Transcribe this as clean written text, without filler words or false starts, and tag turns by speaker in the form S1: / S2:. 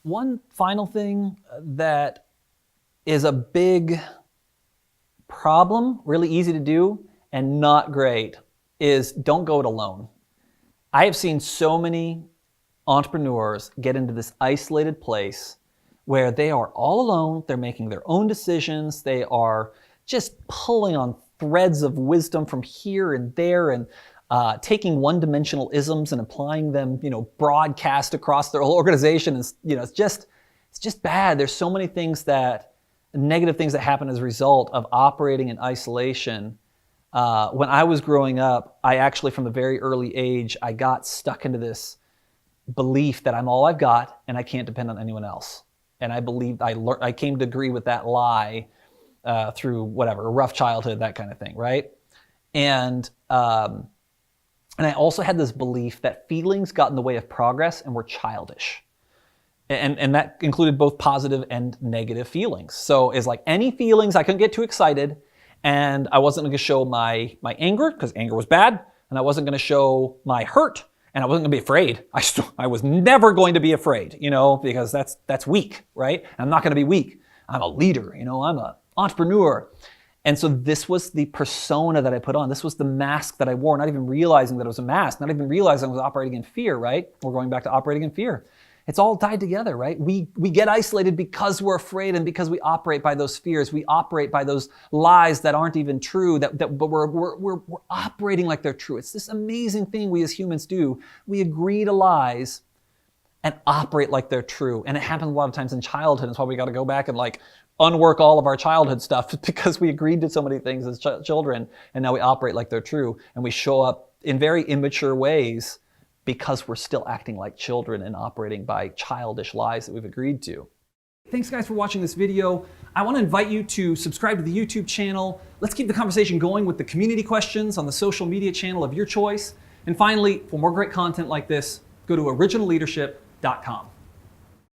S1: One final thing that is a big problem, really easy to do, and not great, is don't go it alone. I have seen so many entrepreneurs get into this isolated place where they are all alone, they're making their own decisions, they are just pulling on threads of wisdom from here and there, and taking one-dimensional isms and applying them, broadcast across their whole organization. Is, it's just bad. There's so many things negative things that happen as a result of operating in isolation. When I was growing up, I actually, from a very early age, I got stuck into this belief that I'm all I've got and I can't depend on anyone else. And I believed I came to agree with that lie through whatever, a rough childhood, that kind of thing, right? And I also had this belief that feelings got in the way of progress and were childish. And that included both positive and negative feelings. So it's like any feelings, I couldn't get too excited, and I wasn't going to show my anger, because anger was bad, and I wasn't going to show my hurt, and I wasn't going to be afraid. I was never going to be afraid, because that's weak, right? I'm not going to be weak. I'm a leader, I'm an entrepreneur. And so this was the persona that I put on. This was the mask that I wore, not even realizing that it was a mask, not even realizing I was operating in fear, right? We're going back to operating in fear. It's all tied together, right? We get isolated because we're afraid and because we operate by those fears. We operate by those lies that aren't even true, but we're operating like they're true. It's this amazing thing we as humans do. We agree to lies and operate like they're true. And it happens a lot of times in childhood. That's why we got to go back and unwork all of our childhood stuff, because we agreed to so many things as children, and now we operate like they're true, and we show up in very immature ways because we're still acting like children and operating by childish lies that we've agreed to. Thanks guys for watching this video. I want to invite you to subscribe to the YouTube channel. Let's keep the conversation going with the community questions on the social media channel of your choice. And finally, for more great content like this, go to originalleadership.com.